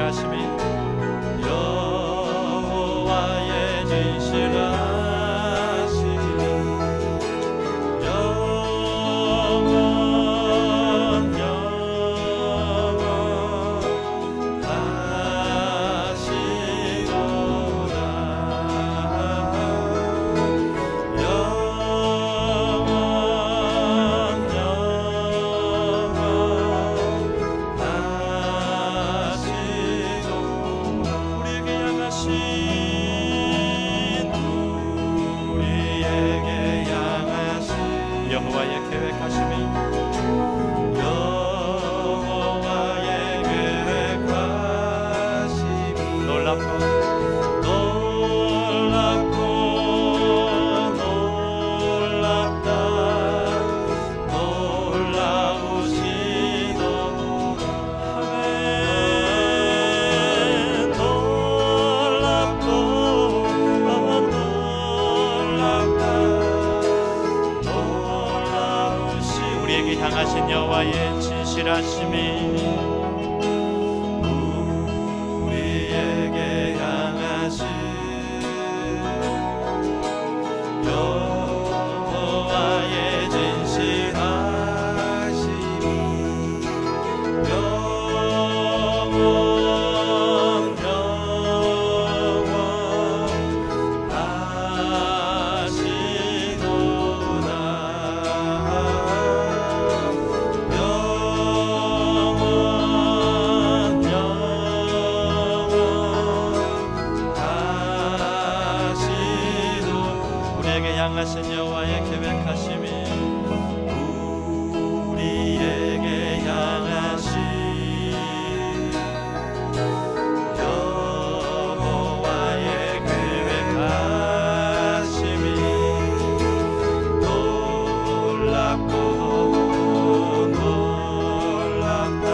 진실하심이 여호와의 진실하심이 영원 하시도다. 여호와의 계획하심이 놀랍고 놀랍다 놀라우시도다. 아멘. 놀랍고 놀랍다 우리에게 향하신 여호와의 진실하심이 우리에게 향하신 여호와의 진실하심이 영원 향하신 여호와의 계획하심이 우리에게 향하신 여호와의 계획하심이 놀랍고 놀랍다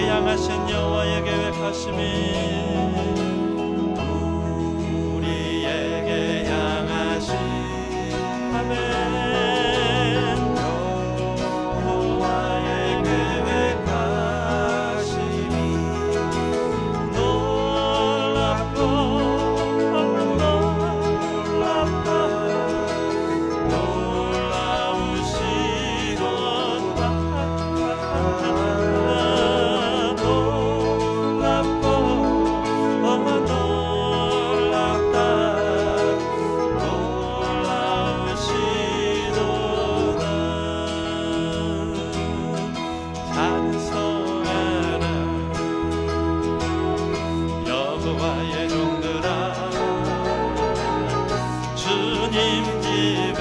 향하신 여호와의 계획하심이 우리에게 향하신 아멘. 여호와의 계획하심이 놀랍고 놀랍다 놀라우시도다. 여호와의 종들아 주님 집에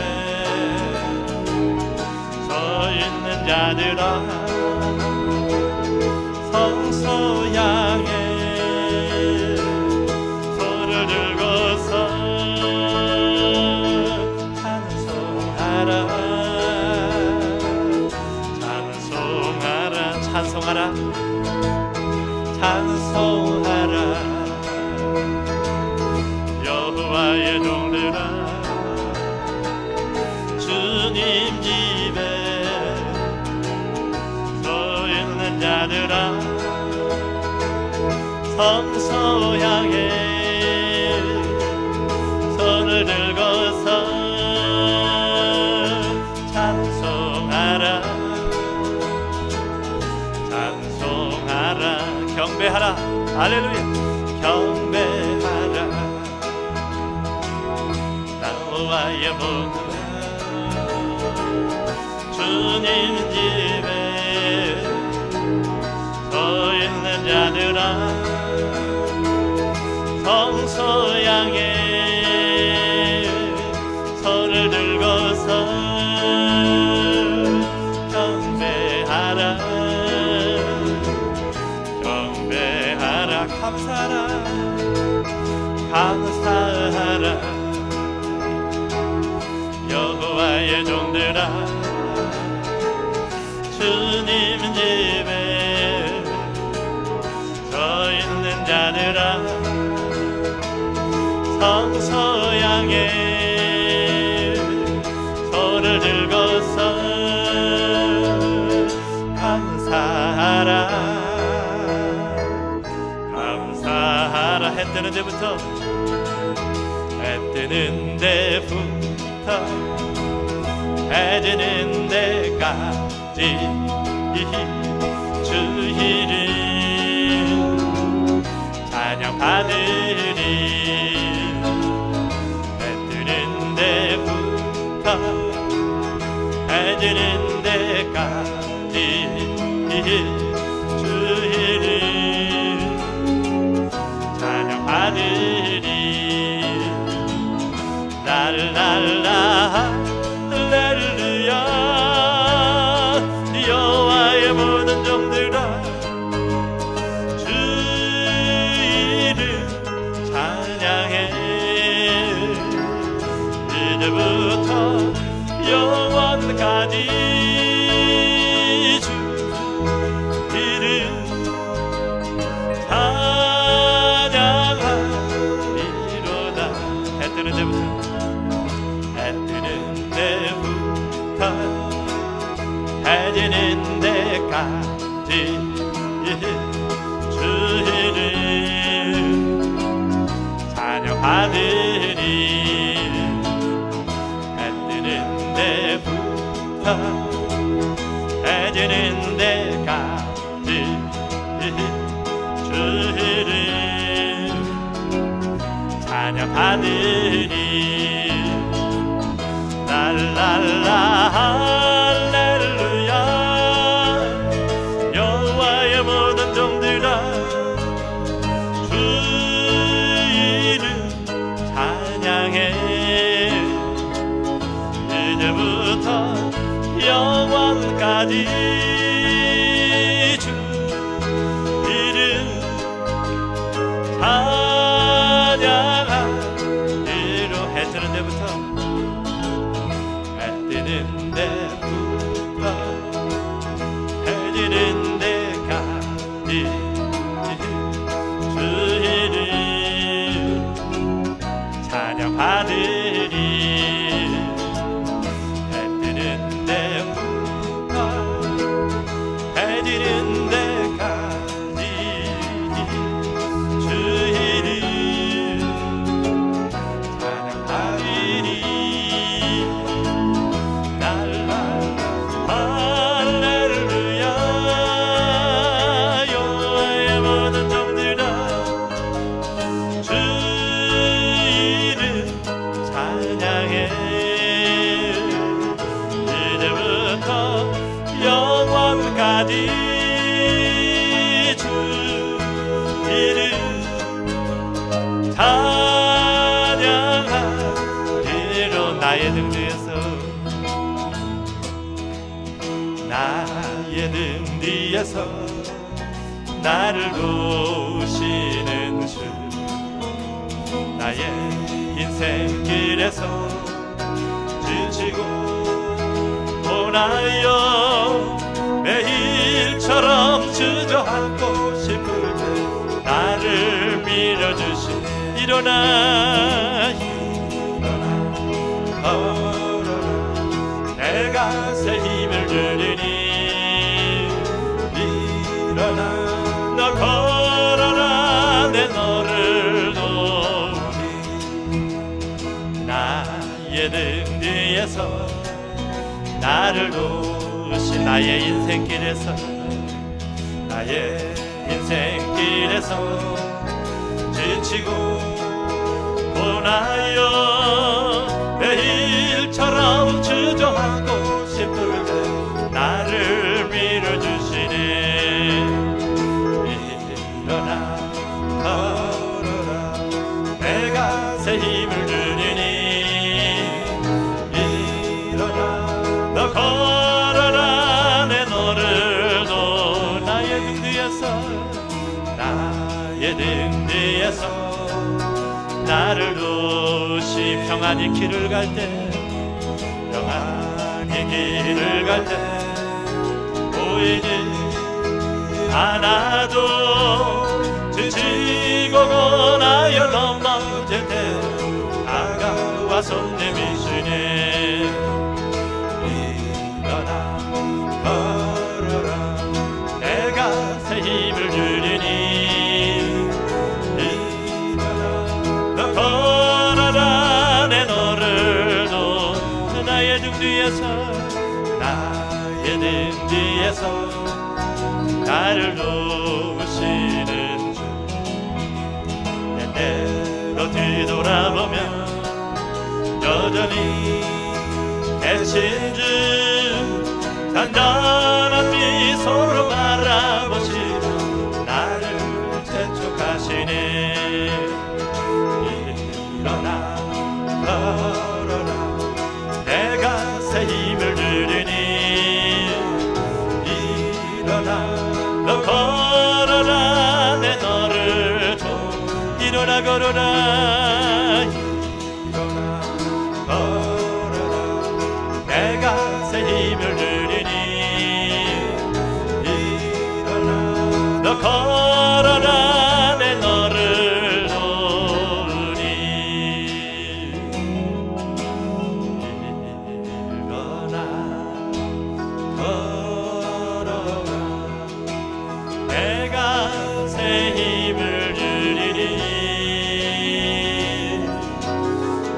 서 있는 자들아 성소 향해 손을 들고서 찬송하라 찬송하라 찬송하라 찬송하라 여호와의 종들아 주님 집에 서 있는 자들아 성소 향해 손을 들고서 찬송하라 찬송하라 경배하라 할렐루야 경배하라 나와의 모든 주님 집에 서 있는 자들아 성소 향해 손을 들고서 경배하라 경배하라 감사하라 감사하라 여호와의 종들아 주님 집에 서 자들아 성소양에 손을 들고서 감사하라 감사하라. 해 뜨는 데부터 해 뜨는 데부터 해 지는 데까지 주 이름 찬양 받으리. 해 뜨는 데부터 해 지는 데까지 주 이름 찬양 받으리. 랄랄라 할렐루야. 여호와의 모든 종들아 주 이름 찬양해. 이제부터 영원까지 주 이름 찬양하리로다. 해 뜨는 데부터 해 뜨는 데부터 해 지는 데까지 주 이름 찬양 받으리. 해 뜨는 데부터 해 지는 데까지 주 이름 찬양 받으리. 랄랄라 할렐루야. 여호와의 모든 종들아 주 이름 찬양해. 이제부터 영원까지 주 이름 찬양하리로. 해 뜨는 데부터 데부터 해 지는 데까지 주 이름 찬양 받으리. 해 뜨는 데부터 해 지는 데까지 주 이름 찬양 받으리. 할렐루야. 여호와의 모든 종들아 주 이름 찬양해. 이제부터 영원까지 주 이름 찬양하리로. 나의 등 뒤에서 나의 등 뒤에서 나를 보시는 주. 나의 인생길에서 지치고 고나여 매일처럼 주저앉고 싶을 때 나를 밀어주신. 일어나 일어나 걸어라. 내가 새 힘을 주리니 일어나 너 걸어라. 내 너를 도우니. 나의 등 뒤에서 나를 도우신. 나의 인생길에서 나의 인생길에서 지치고 고나여 매일처럼 주저하고 싶을 때 나를 밀어주시네. 일어나 걸어라. 내가 새 힘을 주리니 일어나 너 걸어라. 내 너를 도. 나의 등 뒤에서 나의 등 뒤에서 나를 도시. 평안히 길을 갈 때 평안히 길을 갈 때 보이지 않아도 지치 새 힘을 주리니 너 걸어라 내 너를 도 나의 등 뒤에서 나의 등 뒤에서 나를 도우시는 주 때때로 뒤돌아보면 여전히 계신 주 단단한 미소로 바라보시며 나를 재촉하시네 일어나 걸어라 내가 새 힘을 주리니 일어나 너 걸어라 내 너를 줘 일어나 걸어라 일어나 걸어라 내가 새 힘을 주리니 일어나 너 걸어라 내 너를 도우니 일어나 걸어라 내가 새 힘을 주리니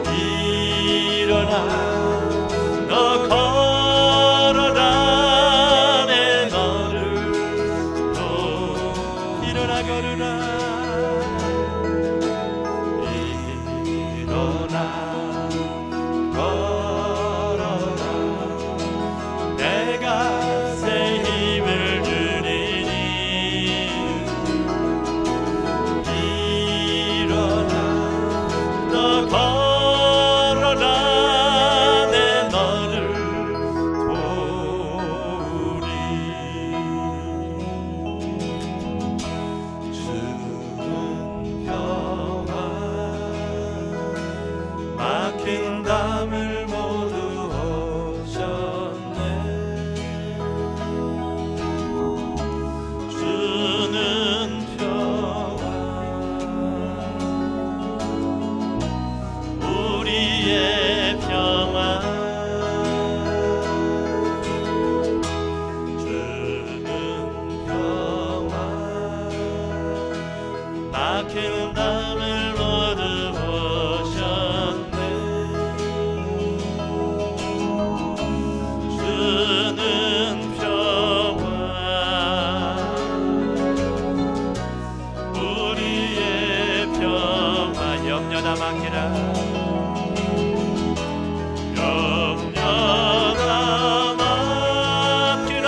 일어나 너 걸어라 내 너를 또 일어나 걸으라 일어나 걸어라 내가 새 힘을 주리니 일어나 너 걸어라 내 너를 도우리 주는 평화 막힌 담을 모두 오셨네 주는 평화 우리의 평화 주는 평화 막힌 담을 모두 보셨네 주는 평화 우리의 평화 염려다 맡기라 염려다 맡기라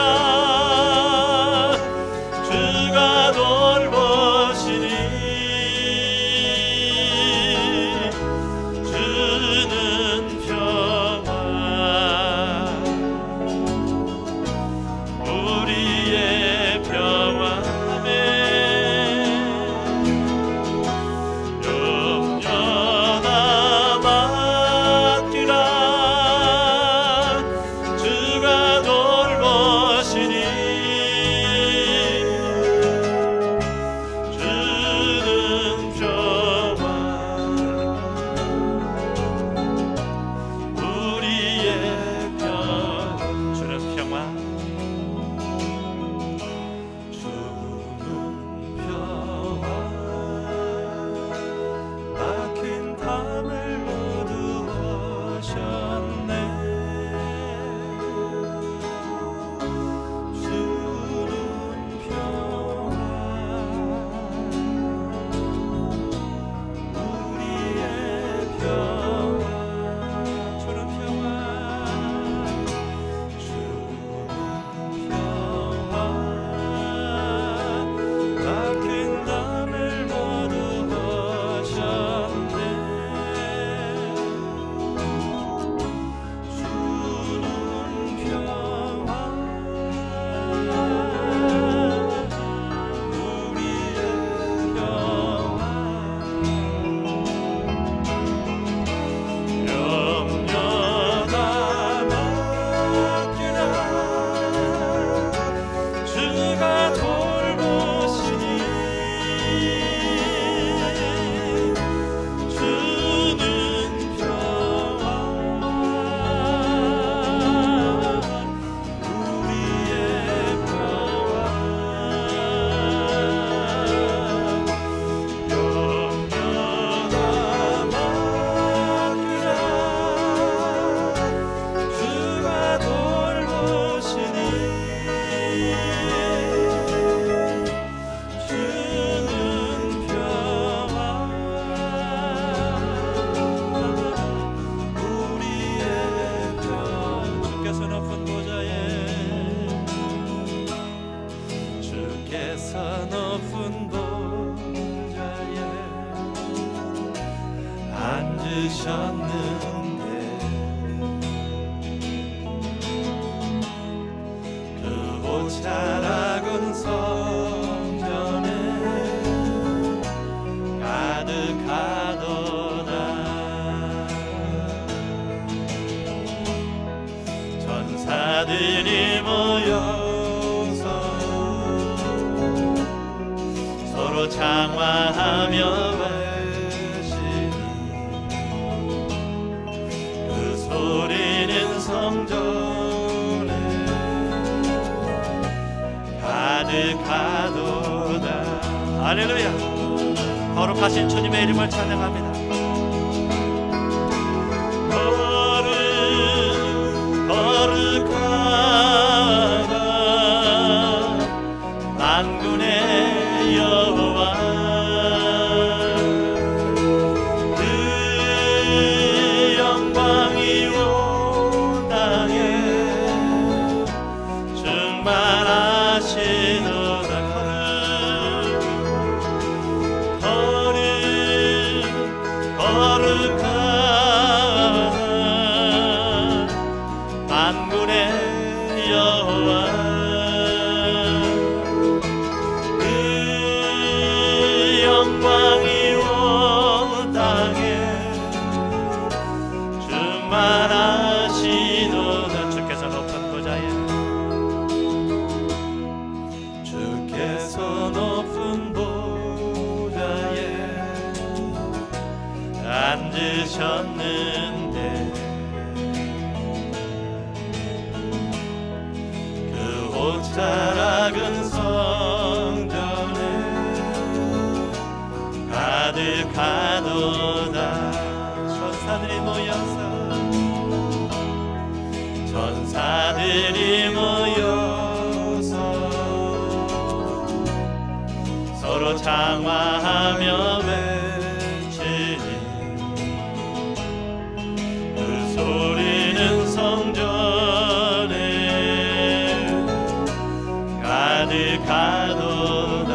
주가 돌보시니 주는 평화 우리의 평화네 염려다 높은 보좌에 앉으셨는데 그 옷자락은 성전에 가득하도다. 전사들이 모여서 서로 장화하며 외치니 그 소리는 성전에 가득하도다. 할렐루야. 거룩하신 주님의 이름을 찬양합니다. 거룩하다 만군의 여호와, 그 영광이 온 땅에 충만하시도다. 거룩하다 만군의 여호와, 그 영광이 온 땅에 충만하시도다. 주께서 높은 보좌에, 주께서 높은 보좌에 앉으셨는데 그 옷자락은 성전에 가득하도다. 천사들이 모여서 서로 장화하며 외치니 그 소리는 성전에 가득하도다.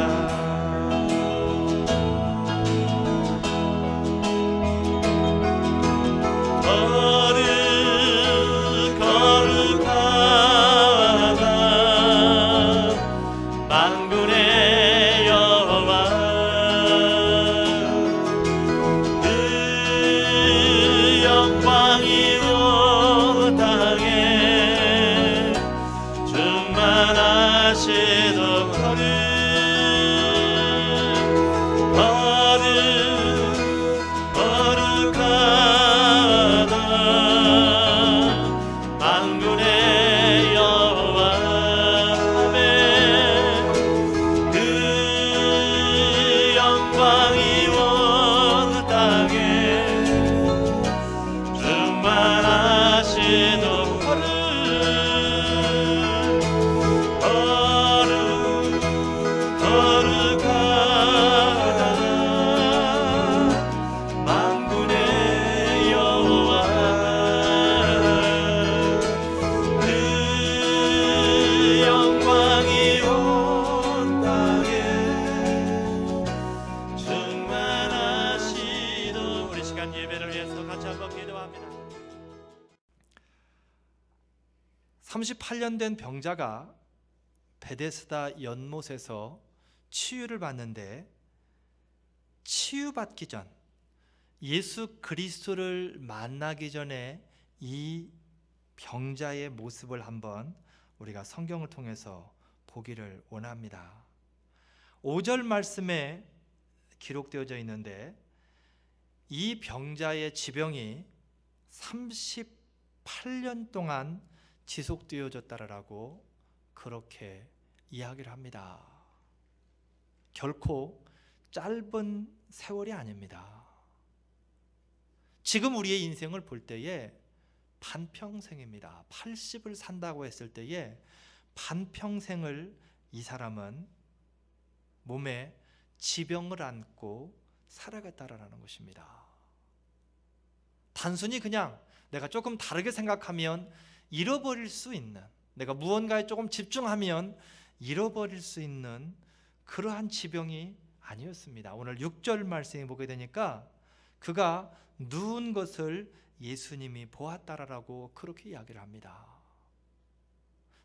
거룩하다 만군의 여호와, 그 영광이 온 땅에 충만하시도다. 거룩하다 만군의 여호와, 아멘. 그 영광이 온 땅에 충만하시도다. 거룩하다 만군의 여호와, 그 영광이 온 땅에 충만하시도다. 우리 시간 예배를 위해서 같이 한번 기도합니다. 38년 된 병자가 베데스다 연못에서 치유를 받는데, 치유받기 전 예수 그리스도를 만나기 전에 이 병자의 모습을 한번 우리가 성경을 통해서 보기를 원합니다. 5절 말씀에 기록되어져 있는데, 이 병자의 지병이 38년 동안 지속되어졌다라고 그렇게 이야기를 합니다. 결코 짧은 세월이 아닙니다. 지금 우리의 인생을 볼 때에 반평생입니다. 80을 산다고 했을 때에 반평생을 이 사람은 몸에 지병을 안고 살아갔다라는 것입니다. 단순히 그냥 내가 조금 다르게 생각하면 잃어버릴 수 있는, 내가 무언가에 조금 집중하면 잃어버릴 수 있는 그러한 지병이 아니었습니다. 오늘 6절 말씀에 보게 되니까 그가 누운 것을 예수님이 보았다라고 그렇게 이야기를 합니다.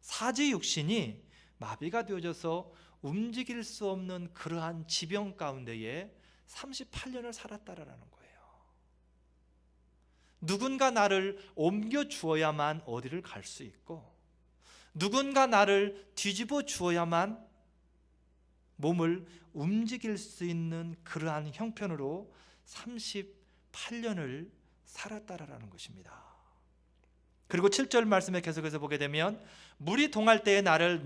사지 육신이 마비가 되어져서 움직일 수 없는 그러한 지병 가운데에 38년을 살았다라는 거예요. 누군가 나를 옮겨 주어야만 어디를 갈 수 있고, 누군가 나를 뒤집어 주어야만 몸을 움직일 수 있는 그러한 형편으로 38년을 살았다라는 것입니다. 그리고 7절 말씀에 계속해서 보게 되면 물이 동할 때에 나를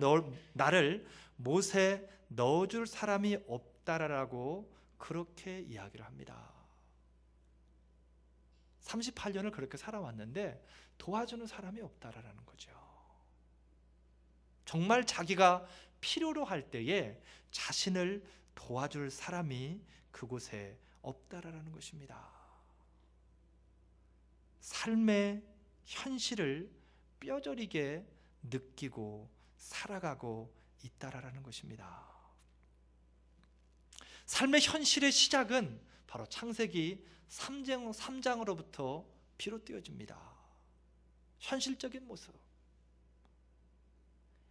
못에 넣어줄 사람이 없다라고 그렇게 이야기를 합니다. 38년을 그렇게 살아왔는데 도와주는 사람이 없다라는 거죠. 정말 자기가 필요로 할 때에 자신을 도와줄 사람이 그곳에 없다라는 것입니다. 삶의 현실을 뼈저리게 느끼고 살아가고 있다라는 것입니다. 삶의 현실의 시작은 바로 창세기 3장으로부터 비롯되어집니다. 현실적인 모습,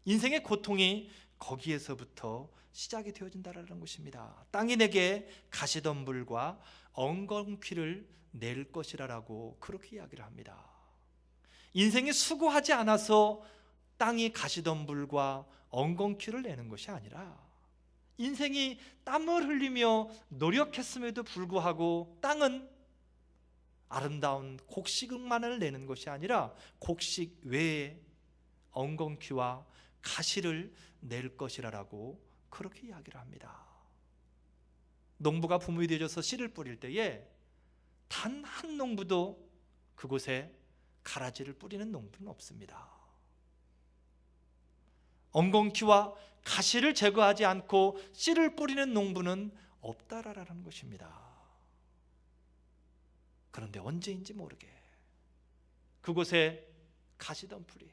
인생의 고통이 거기에서부터 시작이 되어진다라는 것입니다. 땅이 내게 가시덤불과 엉겅퀴를 낼 것이라고 그렇게 이야기를 합니다. 인생이 수고하지 않아서 땅이 가시덤불과 엉겅퀴를 내는 것이 아니라, 인생이 땀을 흘리며 노력했음에도 불구하고 땅은 아름다운 곡식만을 내는 것이 아니라 곡식 외에 엉겅퀴와 가시를 낼 것이라고 그렇게 이야기를 합니다. 농부가 봄이 되어져서 씨를 뿌릴 때에 단 한 농부도 그곳에 가라지를 뿌리는 농부는 없습니다. 엉겅퀴와 가시를 제거하지 않고 씨를 뿌리는 농부는 없다라는 것입니다. 그런데 언제인지 모르게 그곳에 가시덤불이,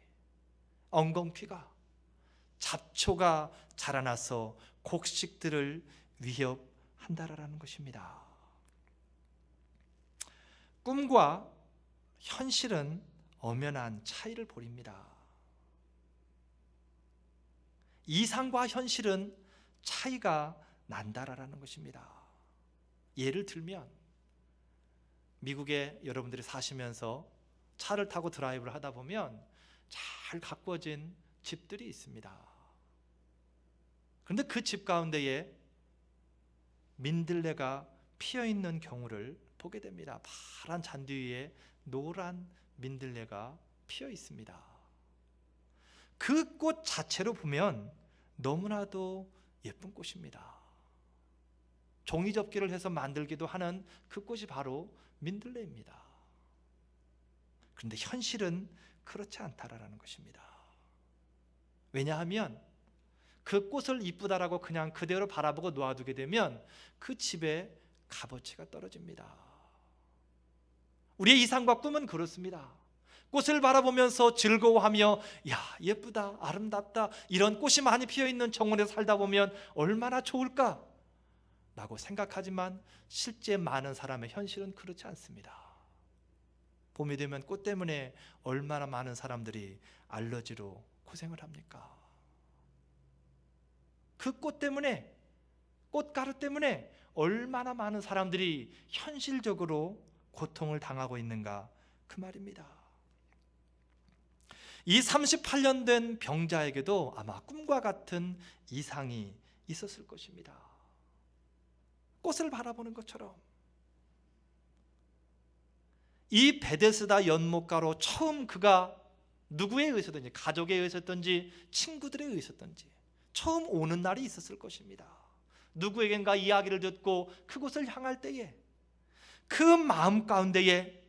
엉겅퀴가, 잡초가 자라나서 곡식들을 위협한다라는 것입니다. 꿈과 현실은 엄연한 차이를 보입니다. 이상과 현실은 차이가 난다라는 것입니다. 예를 들면 미국에 여러분들이 사시면서 차를 타고 드라이브를 하다 보면 잘 가꾸어진 집들이 있습니다. 그런데 그 집 가운데에 민들레가 피어있는 경우를 보게 됩니다. 파란 잔디 위에 노란 민들레가 피어 있습니다. 그 꽃 자체로 보면 너무나도 예쁜 꽃입니다. 종이접기를 해서 만들기도 하는 그 꽃이 바로 민들레입니다. 그런데 현실은 그렇지 않다라는 것입니다. 왜냐하면 그 꽃을 이쁘다라고 그냥 그대로 바라보고 놓아두게 되면 그 집에 값어치가 떨어집니다. 우리의 이상과 꿈은 그렇습니다. 꽃을 바라보면서 즐거워하며 야, 예쁘다, 아름답다, 이런 꽃이 많이 피어있는 정원에 살다 보면 얼마나 좋을까 라고 생각하지만 실제 많은 사람의 현실은 그렇지 않습니다. 봄이 되면 꽃 때문에 얼마나 많은 사람들이 알러지로 고생을 합니까? 그 꽃 때문에, 꽃가루 때문에 얼마나 많은 사람들이 현실적으로 고통을 당하고 있는가, 그 말입니다. 이 38년 된 병자에게도 아마 꿈과 같은 이상이 있었을 것입니다. 꽃을 바라보는 것처럼. 이 베데스다 연못가로 처음 그가 누구에 의해서든지, 가족에 의해서든지 친구들에 의해서든지 처음 오는 날이 있었을 것입니다. 누구에겐가 이야기를 듣고 그곳을 향할 때에 그 마음 가운데에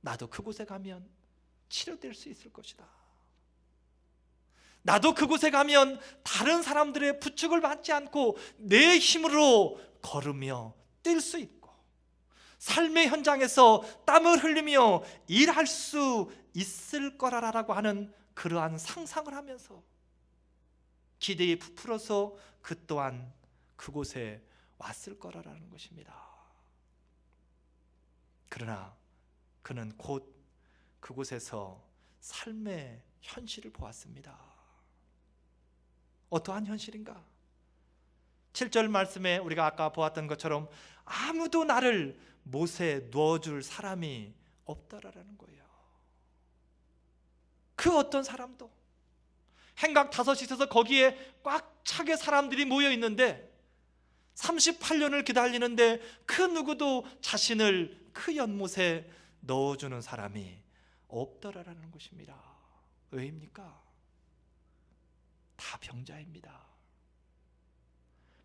나도 그곳에 가면 치료될 수 있을 것이다. 나도 그곳에 가면 다른 사람들의 부축을 받지 않고 내 힘으로 걸으며 뛸 수 있고 삶의 현장에서 땀을 흘리며 일할 수 있을 거라고 하는 그러한 상상을 하면서 기대에 부풀어서 그 또한 그곳에 왔을 거라는 것입니다. 그러나 그는 곧 그곳에서 삶의 현실을 보았습니다. 어떠한 현실인가? 7절 말씀에 우리가 아까 보았던 것처럼 아무도 나를 못에 누워줄 사람이 없더라라는 거예요. 그 어떤 사람도 행각 5이 있어서 거기에 꽉 차게 사람들이 모여 있는데 38년을 기다리는데 그 누구도 자신을 그 연못에 넣어주는 사람이 없더라라는 것입니다. 왜입니까? 다 병자입니다.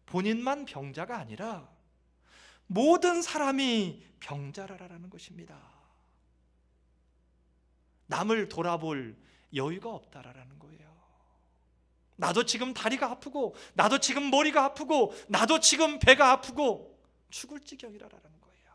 본인만 병자가 아니라 모든 사람이 병자라라는 것입니다. 남을 돌아볼 여유가 없다라는 거예요. 나도 지금 다리가 아프고, 나도 지금 머리가 아프고, 나도 지금 배가 아프고 죽을 지경이라는 거예요.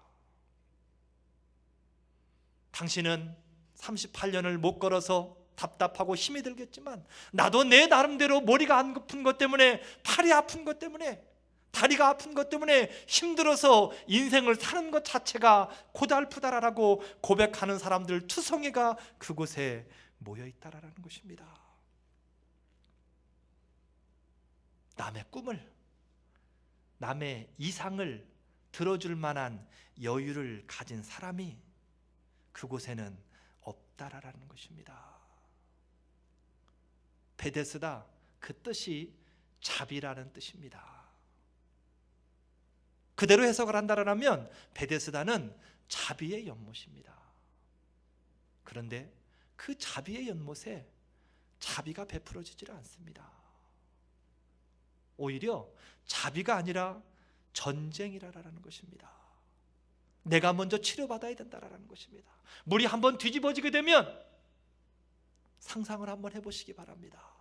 당신은 38년을 못 걸어서 답답하고 힘이 들겠지만 나도 내 나름대로 머리가 안 아픈 것 때문에, 팔이 아픈 것 때문에, 다리가 아픈 것 때문에 힘들어서 인생을 사는 것 자체가 고달프다라고 고백하는 사람들 투성이가 그곳에 모여 있다라는 것입니다. 남의 꿈을, 남의 이상을 들어줄 만한 여유를 가진 사람이 그곳에는 없다라는 것입니다. 베데스다, 그 뜻이 자비라는 뜻입니다. 그대로 해석을 한다면 베데스다는 자비의 연못입니다. 그런데 그 자비의 연못에 자비가 베풀어지질 않습니다. 오히려 자비가 아니라 전쟁이라는 것입니다. 내가 먼저 치료받아야 된다라는 것입니다. 물이 한번 뒤집어지게 되면 상상을 한번 해보시기 바랍니다.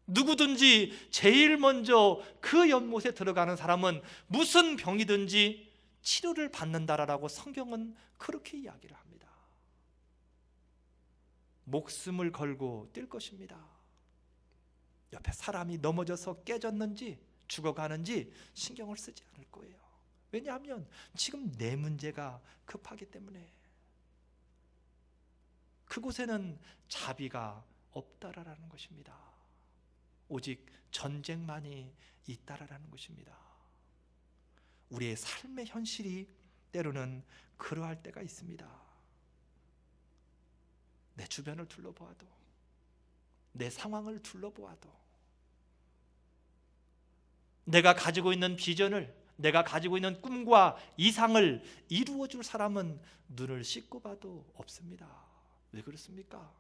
누구든지 제일 먼저 그 연못에 들어가는 사람은 무슨 병이든지 치료를 받는다라고 성경은 그렇게 이야기를 합니다. 목숨을 걸고 뛸 것입니다. 옆에 사람이 넘어져서 깨졌는지 죽어가는지 신경을 쓰지 않을 거예요. 왜냐하면 지금 내 문제가 급하기 때문에. 그곳에는 자비가 없다라는 것입니다. 오직 전쟁만이 있다라는 것입니다. 우리의 삶의 현실이 때로는 그러할 때가 있습니다. 내 주변을 둘러보아도, 내 상황을 둘러보아도, 내가 가지고 있는 비전을, 내가 가지고 있는 꿈과 이상을 이루어줄 사람은 눈을 씻고 봐도 없습니다. 왜 그렇습니까?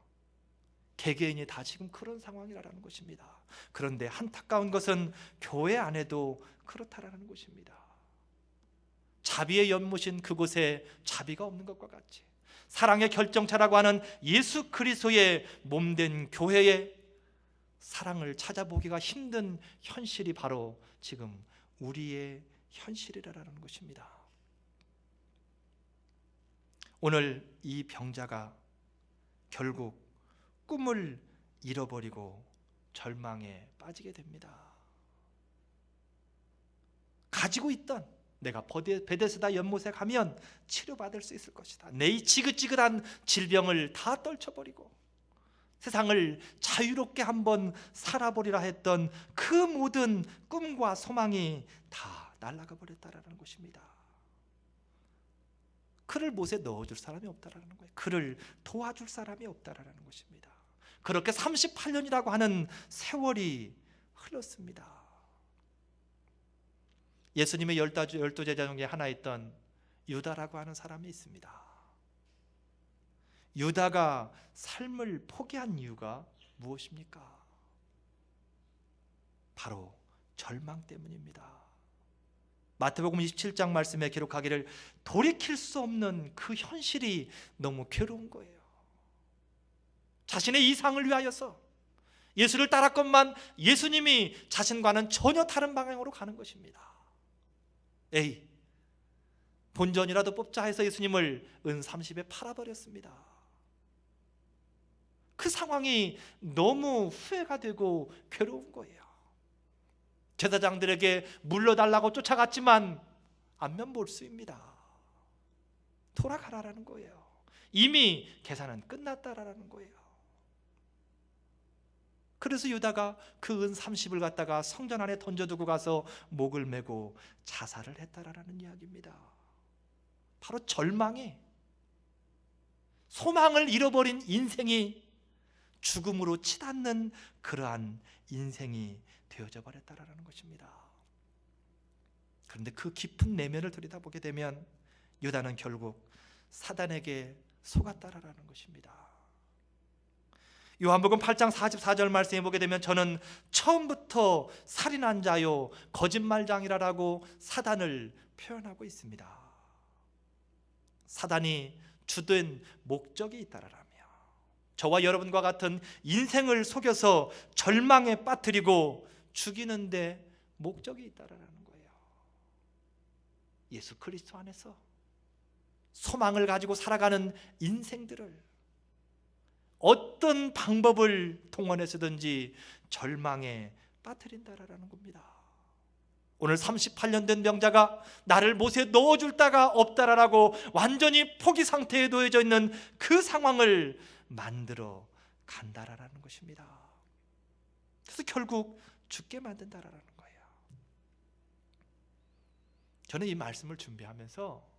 개개인이 다 지금 그런 상황이라는 것입니다. 그런데 안타까운 것은 교회 안에도 그렇다라는 것입니다. 자비의 연못인 그곳에 자비가 없는 것과 같이 사랑의 결정체라고 하는 예수 그리스도의 몸된 교회에 사랑을 찾아보기가 힘든 현실이 바로 지금 우리의 현실이라는 것입니다. 오늘 이 병자가 결국 꿈을 잃어버리고 절망에 빠지게 됩니다. 가지고 있던, 내가 베데스다 연못에 가면 치료받을 수 있을 것이다, 내 지긋지긋한 질병을 다 떨쳐버리고 세상을 자유롭게 한번 살아보리라 했던 그 모든 꿈과 소망이 다 날아가 버렸다라는 것입니다. 그를 못에 넣어줄 사람이 없다라는 거예요. 그를 도와줄 사람이 없다라는 것입니다. 그렇게 38년이라고 하는 세월이 흘렀습니다. 예수님의 12제자 중에 하나였던 유다라고 하는 사람이 있습니다. 유다가 삶을 포기한 이유가 무엇입니까? 바로 절망 때문입니다. 마태복음 27장 말씀에 기록하기를 돌이킬 수 없는 그 현실이 너무 괴로운 거예요. 자신의 이상을 위하여서 예수를 따랐건만 예수님이 자신과는 전혀 다른 방향으로 가는 것입니다. 에이, 본전이라도 뽑자 해서 예수님을 은 30에 팔아버렸습니다. 그 상황이 너무 후회가 되고 괴로운 거예요. 제사장들에게 물러달라고 쫓아갔지만 안면 몰수입니다. 돌아가라라는 거예요. 이미 계산은 끝났다라는 거예요. 그래서 유다가 그 은 30을 갖다가 성전 안에 던져두고 가서 목을 메고 자살을 했다라는 이야기입니다. 바로 절망에 소망을 잃어버린 인생이 죽음으로 치닫는 그러한 인생이 되어져 버렸다라는 것입니다. 그런데 그 깊은 내면을 들여다보게 되면 유다는 결국 사단에게 속았다라는 것입니다. 요한복음 8장 44절 말씀에 보게 되면 저는 처음부터 살인한 자요 거짓말장이라고 사단을 표현하고 있습니다. 사단이 주된 목적이 있다라며 저와 여러분과 같은 인생을 속여서 절망에 빠뜨리고 죽이는데 목적이 있다라는 거예요. 예수 그리스도 안에서 소망을 가지고 살아가는 인생들을 어떤 방법을 동원해서든지 절망에 빠뜨린다라는 겁니다. 오늘 38년 된 병자가 나를 못에 넣어줄 데가 없다라고 완전히 포기 상태에 놓여져 있는 그 상황을 만들어 간다라는 것입니다. 그래서 결국 죽게 만든다라는 거예요. 저는 이 말씀을 준비하면서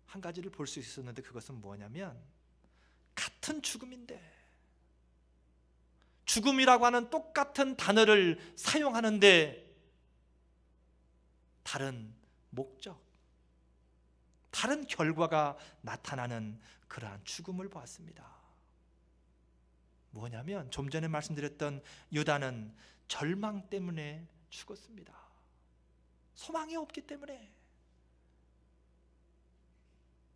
한 가지를 볼 수 있었는데 그것은 뭐냐면 같은 죽음인데 죽음이라고 하는 똑같은 단어를 사용하는데 다른 목적, 다른 결과가 나타나는 그러한 죽음을 보았습니다. 뭐냐면 좀 전에 말씀드렸던 유다는 절망 때문에 죽었습니다. 소망이 없기 때문에.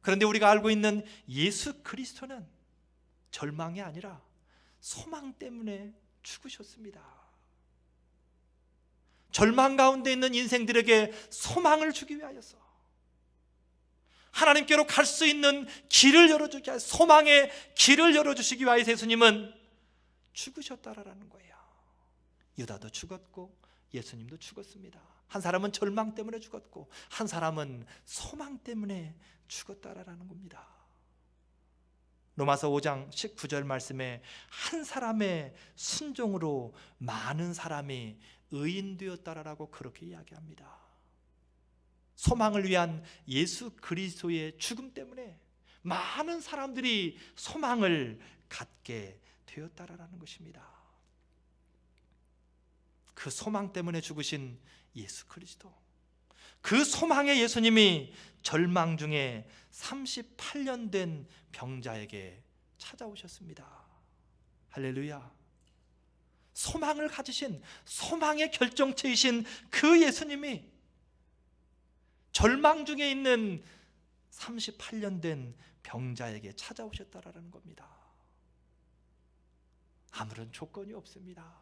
그런데 우리가 알고 있는 예수 그리스도는 절망이 아니라 소망 때문에 죽으셨습니다. 절망 가운데 있는 인생들에게 소망을 주기 위하여서 하나님께로 갈 수 있는 길을 열어주기 위하여 소망의 길을 열어주시기 위하여서 예수님은 죽으셨다라는 거예요. 유다도 죽었고 예수님도 죽었습니다. 한 사람은 절망 때문에 죽었고 한 사람은 소망 때문에 죽었다라는 겁니다. 로마서 5장 19절 말씀에 한 사람의 순종으로 많은 사람이 의인되었다라고 그렇게 이야기합니다. 소망을 위한 예수 그리스도의 죽음 때문에 많은 사람들이 소망을 갖게 되었다라는 것입니다. 그 소망 때문에 죽으신 예수 그리스도, 그 소망의 예수님이 절망 중에 38년 된 병자에게 찾아오셨습니다. 할렐루야. 소망을 가지신 소망의 결정체이신 그 예수님이 절망 중에 있는 38년 된 병자에게 찾아오셨다라는 겁니다. 아무런 조건이 없습니다.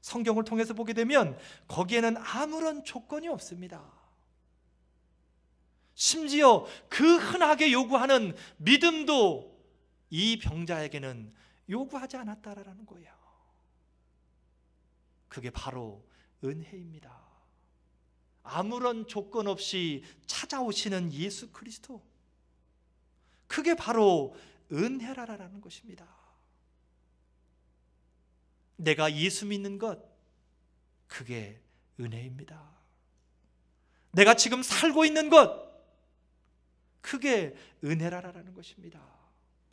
성경을 통해서 보게 되면 거기에는 아무런 조건이 없습니다. 심지어 그 흔하게 요구하는 믿음도 이 병자에게는 요구하지 않았다라는 거예요. 그게 바로 은혜입니다. 아무런 조건 없이 찾아오시는 예수 그리스도, 그게 바로 은혜라는 것입니다. 내가 예수 믿는 것, 그게 은혜입니다. 내가 지금 살고 있는 것, 그게 은혜라는 것입니다.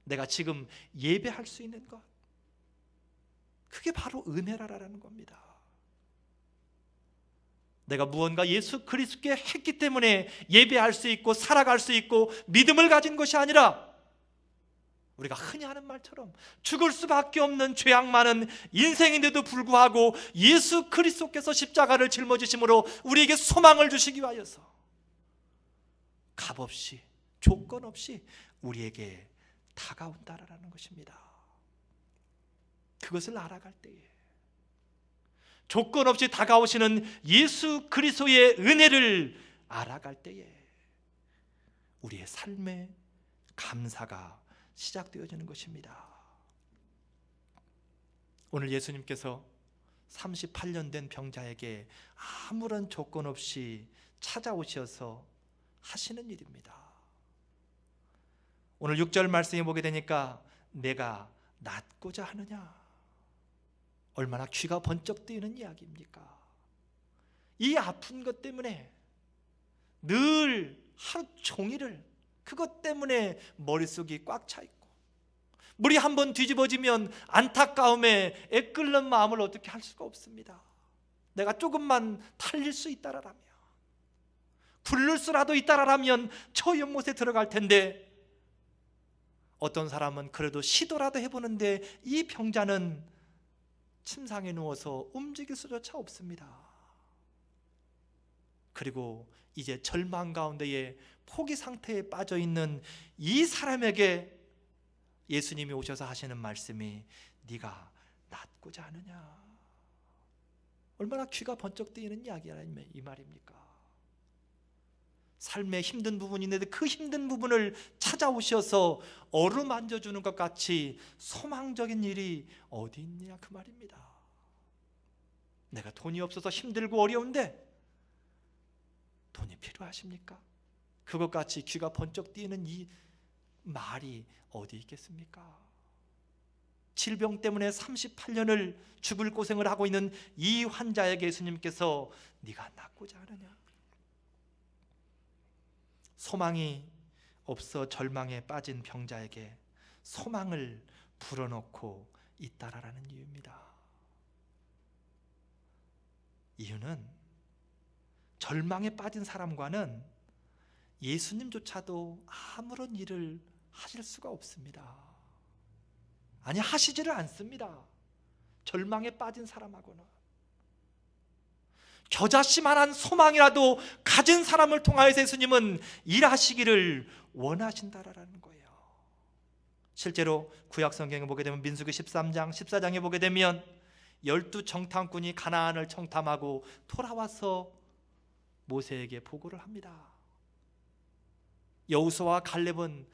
내가 지금 예배할 수 있는 것, 그게 바로 은혜라는 겁니다. 내가 무언가 예수 그리스도께 했기 때문에 예배할 수 있고 살아갈 수 있고 믿음을 가진 것이 아니라 우리가 흔히 하는 말처럼 죽을 수밖에 없는 죄악 많은 인생인데도 불구하고 예수 그리스도께서 십자가를 짊어지심으로 우리에게 소망을 주시기 위하여서 값없이 조건 없이 우리에게 다가온다라는 것입니다. 그것을 알아갈 때에 조건 없이 다가오시는 예수 그리스도의 은혜를 알아갈 때에 우리의 삶의 감사가 시작되어지는 것입니다. 오늘 예수님께서 38년 된 병자에게 아무런 조건 없이 찾아오셔서 하시는 일입니다. 오늘 6절 말씀에 보게 되니까 내가 낫고자 하느냐, 얼마나 귀가 번쩍 뜨이는 이야기입니까? 이 아픈 것 때문에 늘 하루 종일을 그것 때문에 머릿속이 꽉 차 있고, 물이 한번 뒤집어지면 안타까움에 애끓는 마음을 어떻게 할 수가 없습니다. 내가 조금만 탈릴 수 있다라면, 굴릴 수라도 있다라면 저 연못에 들어갈 텐데, 어떤 사람은 그래도 시도라도 해보는데 이 병자는 침상에 누워서 움직일 수조차 없습니다. 그리고 이제 절망 가운데에 포기 상태에 빠져 있는 이 사람에게 예수님이 오셔서 하시는 말씀이 네가 낫고자 하느냐. 얼마나 귀가 번쩍 뜨이는 이야기야 이 말입니까? 삶에 힘든 부분이 있는데 그 힘든 부분을 찾아오셔서 어루만져 주는 것 같이 소망적인 일이 어디 있느냐 그 말입니다. 내가 돈이 없어서 힘들고 어려운데 돈이 필요하십니까? 그것같이 귀가 번쩍 뜨이는 이 말이 어디 있겠습니까? 질병 때문에 38년을 죽을 고생을 하고 있는 이 환자에게 예수님께서 네가 낫고자 하느냐. 소망이 없어 절망에 빠진 병자에게 소망을 불어넣고 있다라는 이유입니다. 이유는 절망에 빠진 사람과는 예수님조차도 아무런 일을 하실 수가 없습니다. 아니, 하시지를 않습니다. 절망에 빠진 사람하고는 겨자씨만한 소망이라도 가진 사람을 통하여서 예수님은 일하시기를 원하신다라는 거예요. 실제로 구약 성경에 보게 되면 민수기 13장 14장에 보게 되면 12 정탐꾼이 가나안을 정탐하고 돌아와서 모세에게 보고를 합니다. 여호수아와 갈렙은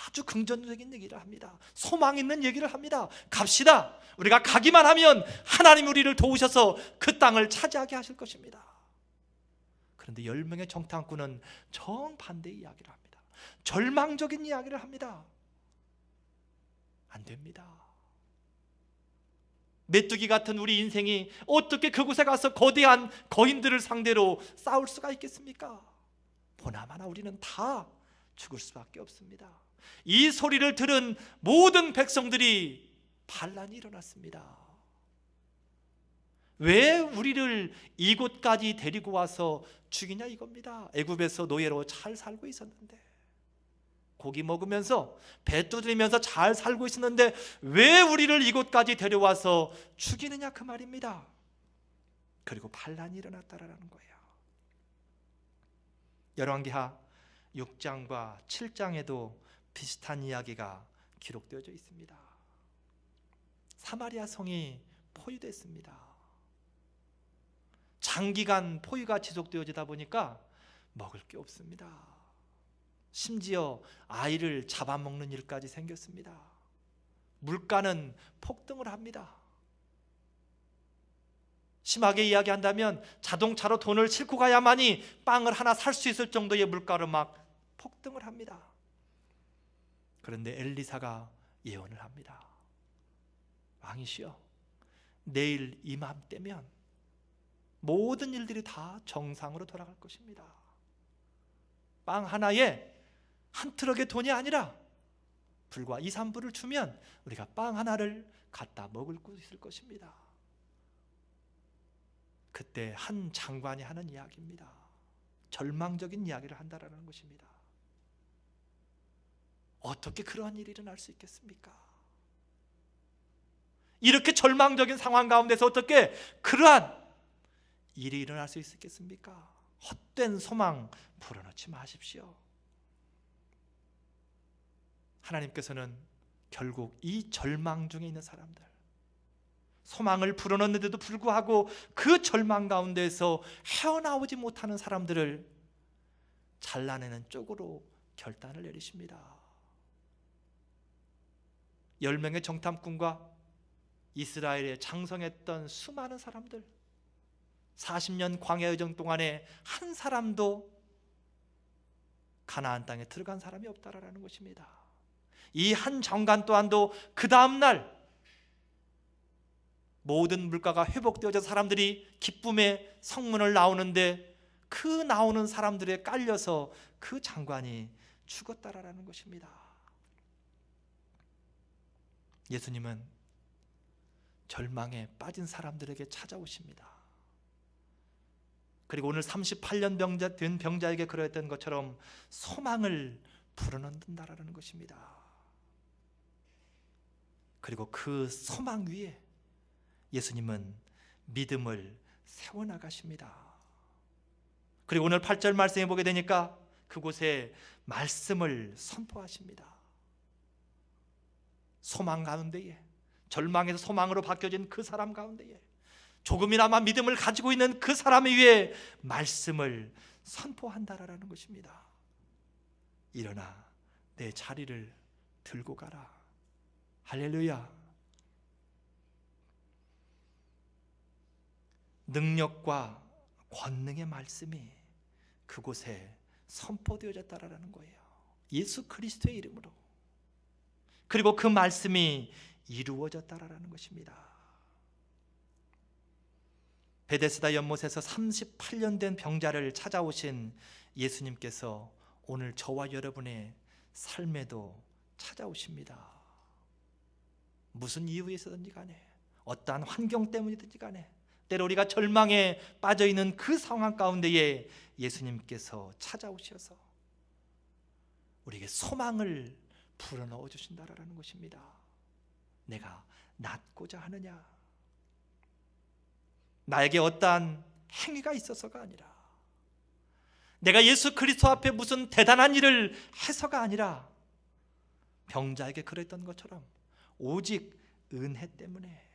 아주 긍정적인 얘기를 합니다. 소망 있는 얘기를 합니다. 갑시다. 우리가 가기만 하면 하나님 우리를 도우셔서 그 땅을 차지하게 하실 것입니다. 그런데 10명의 정탐꾼은 정반대의 이야기를 합니다. 절망적인 이야기를 합니다. 안 됩니다. 메뚜기 같은 우리 인생이 어떻게 그곳에 가서 거대한 거인들을 상대로 싸울 수가 있겠습니까? 보나마나 우리는 다 죽을 수밖에 없습니다. 이 소리를 들은 모든 백성들이 반란이 일어났습니다. 왜 우리를 이곳까지 데리고 와서 죽이냐 이겁니다. 애굽에서 노예로 잘 살고 있었는데, 고기 먹으면서 배 두드리면서 잘 살고 있었는데 왜 우리를 이곳까지 데려와서 죽이느냐 그 말입니다. 그리고 반란이 일어났다라는 거예요. 열왕기하 6장과 7장에도 비슷한 이야기가 기록되어져 있습니다. 사마리아 성이 포위됐습니다. 장기간 포위가 지속되어지다 보니까 먹을 게 없습니다. 심지어 아이를 잡아먹는 일까지 생겼습니다. 물가는 폭등을 합니다. 심하게 이야기한다면 자동차로 돈을 싣고 가야만이 빵을 하나 살 수 있을 정도의 물가로 막 폭등을 합니다. 그런데 엘리사가 예언을 합니다. 왕이시여, 내일 이맘때면 모든 일들이 다 정상으로 돌아갈 것입니다. 빵 하나에 한 트럭의 돈이 아니라 불과 2, 3불을 주면 우리가 빵 하나를 갖다 먹을 수 있을 것입니다. 그때 한 장관이 하는 이야기입니다. 절망적인 이야기를 한다라는 것입니다. 어떻게 그러한 일이 일어날 수 있겠습니까? 이렇게 절망적인 상황 가운데서 어떻게 그러한 일이 일어날 수 있겠습니까? 헛된 소망 불어넣지 마십시오. 하나님께서는 결국 이 절망 중에 있는 사람들, 소망을 불어넣는데도 불구하고 그 절망 가운데에서 헤어나오지 못하는 사람들을 잘라내는 쪽으로 결단을 내리십니다. 10명의 정탐꾼과 이스라엘에 장성했던 수많은 사람들, 40년 광야 여정 동안에 한 사람도 가나안 땅에 들어간 사람이 없다라는 것입니다. 이 한 장관 또한도 그 다음 날 모든 물가가 회복되어져 사람들이 기쁨의 성문을 나오는데 그 나오는 사람들에 깔려서 그 장관이 죽었다라는 것입니다. 예수님은 절망에 빠진 사람들에게 찾아오십니다. 그리고 오늘 38년 된 병자에게 그러했던 것처럼 소망을 불어넣는다라는 것입니다. 그리고 그 소망 위에 예수님은 믿음을 세워나가십니다. 그리고 오늘 8절 말씀에 보게 되니까 그곳에 말씀을 선포하십니다. 소망 가운데에, 절망에서 소망으로 바뀌어진 그 사람 가운데에 조금이나마 믿음을 가지고 있는 그 사람 위에 말씀을 선포한다라는 것입니다. 일어나 내 자리를 들고 가라. 할렐루야. 능력과 권능의 말씀이 그곳에 선포되어졌다라는 거예요. 예수 그리스도의 이름으로. 그리고 그 말씀이 이루어졌다라는 것입니다. 베데스다 연못에서 38년 된 병자를 찾아오신 예수님께서 오늘 저와 여러분의 삶에도 찾아오십니다. 무슨 이유에 있었든지 간에, 어떠한 환경 때문이든지 간에, 때로 우리가 절망에 빠져있는 그 상황 가운데에 예수님께서 찾아오셔서 우리에게 소망을 불어넣어 주신다라는 것입니다. 내가 낫고자 하느냐, 나에게 어떠한 행위가 있어서가 아니라, 내가 예수 그리스도 앞에 무슨 대단한 일을 해서가 아니라, 병자에게 그랬던 것처럼 오직 은혜 때문에,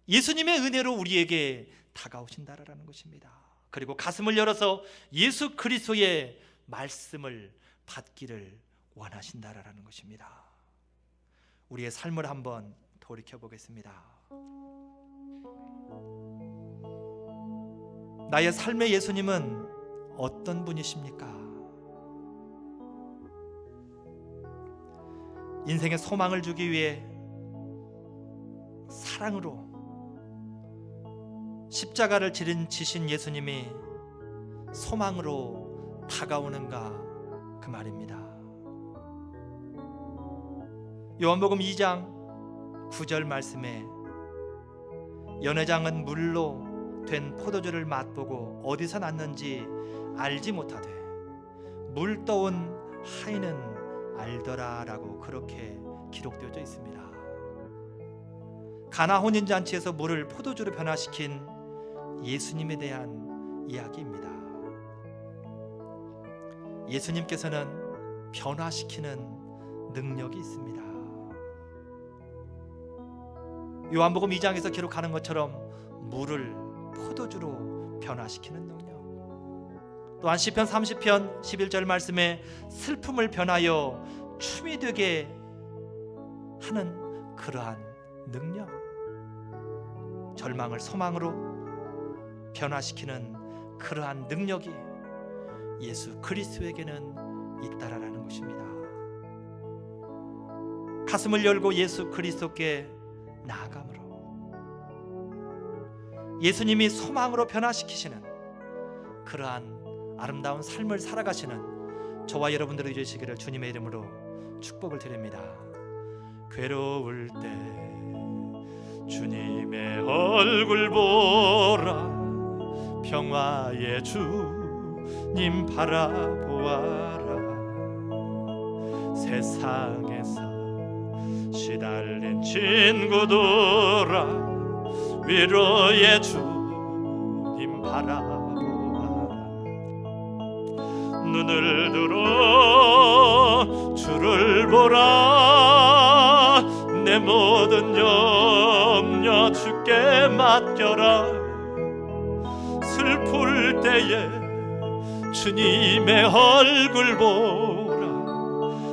예수님의 은혜로 우리에게 다가오신다라는 것입니다. 그리고 가슴을 열어서 예수 그리스도의 말씀을 받기를 원하신다라는 것입니다. 우리의 삶을 한번 돌이켜 보겠습니다. 나의 삶의 예수님은 어떤 분이십니까? 인생의 소망을 주기 위해 사랑으로 십자가를 지신 예수님이 소망으로 다가오는가, 그 말입니다. 요한복음 2장 9절 말씀에 연회장은 물로 된 포도주를 맛보고 어디서 났는지 알지 못하되 물 떠온 하인은 알더라라고 그렇게 기록되어져 있습니다. 가나 혼인잔치에서 물을 포도주로 변화시킨 예수님에 대한 이야기입니다. 예수님께서는 변화시키는 능력이 있습니다. 요한복음 2장에서 기록하는 것처럼 물을 포도주로 변화시키는 능력, 또한 시편 30편 11절 말씀에 슬픔을 변하여 춤이 되게 하는 그러한 능력, 절망을 소망으로 변화시키는 그러한 능력이 예수 그리스도에게는 있다라는 것입니다. 가슴을 열고 예수 그리스도께 나아감으로 예수님이 소망으로 변화시키시는 그러한 아름다운 삶을 살아가시는 저와 여러분들이 되시기를 주님의 이름으로 축복을 드립니다. 괴로울 때 주님의 얼굴 보라, 평화의 주님 바라보아라. 세상에서 시달린 친구들아, 위로의 주님 바라보아라. 눈을 들어 주를 보라, 내 모든 염려 주께 맡겨라. 슬플 때에 주님의 얼굴 보라,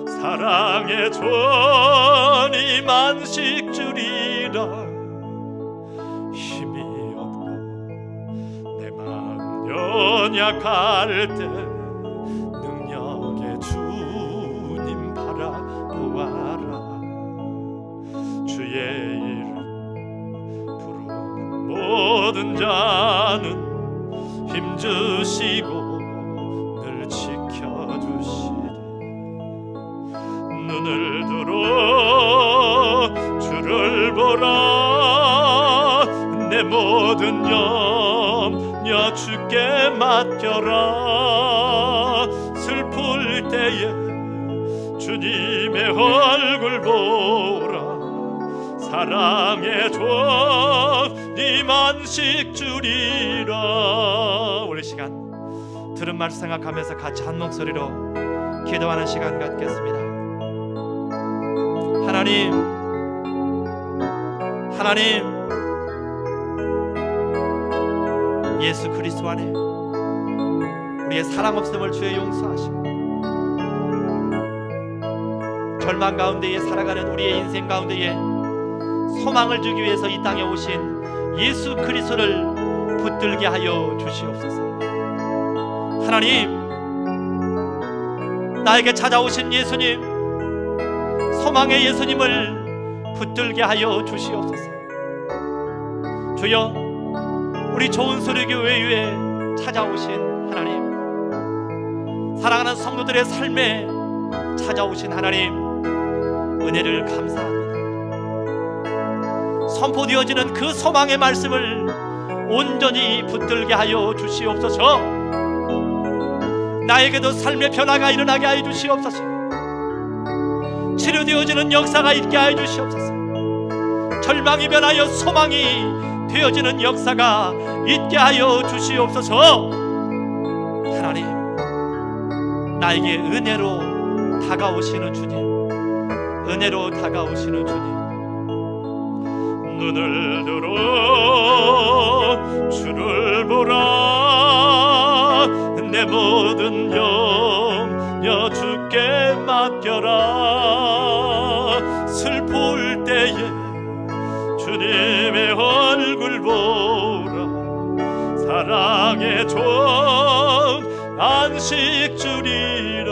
사랑의 주님 안식 주리라. 힘이 없고 내 마음 연약할 때 능력의 주님 바라보아라. 주의 이름 부르는 모든 자는 힘주시고 늘 지켜주시리. 눈을 들어 주를 보라. 내 모든 염려 주께 맡겨라. 슬플 때에 주님의 얼굴 보라. 사랑의 주님 안식 주리라. 우리 시간 들은 말 생각하면서 같이 한 목소리로 기도하는 시간 갖겠습니다. 하나님, 하나님, 예수 그리스도 안에 우리의 사랑 없음을 주의 용서하시고 절망 가운데에 살아가는 우리의 인생 가운데에 소망을 주기 위해서 이 땅에 오신 예수 그리스도를 붙들게 하여 주시옵소서. 하나님, 나에게 찾아오신 예수님, 소망의 예수님을 붙들게 하여 주시옵소서. 주여, 우리 좋은 소리 교회에 찾아오신 하나님, 사랑하는 성도들의 삶에 찾아오신 하나님, 은혜를 감사합니다. 선포되어지는 그 소망의 말씀을 온전히 붙들게 하여 주시옵소서. 나에게도 삶의 변화가 일어나게 하여 주시옵소서. 치료되어지는 역사가 있게 하여 주시옵소서. 절망이 변하여 소망이 되어지는 역사가 있게 하여 주시옵소서. 하나님, 나에게 은혜로 다가오시는 주님, 은혜로 다가오시는 주님, 눈을 들어 주를 보라. 내 모든 염려 주께 맡겨라. 슬플 때에 주님의 얼굴 보라. 사랑의 종 안식 주리라.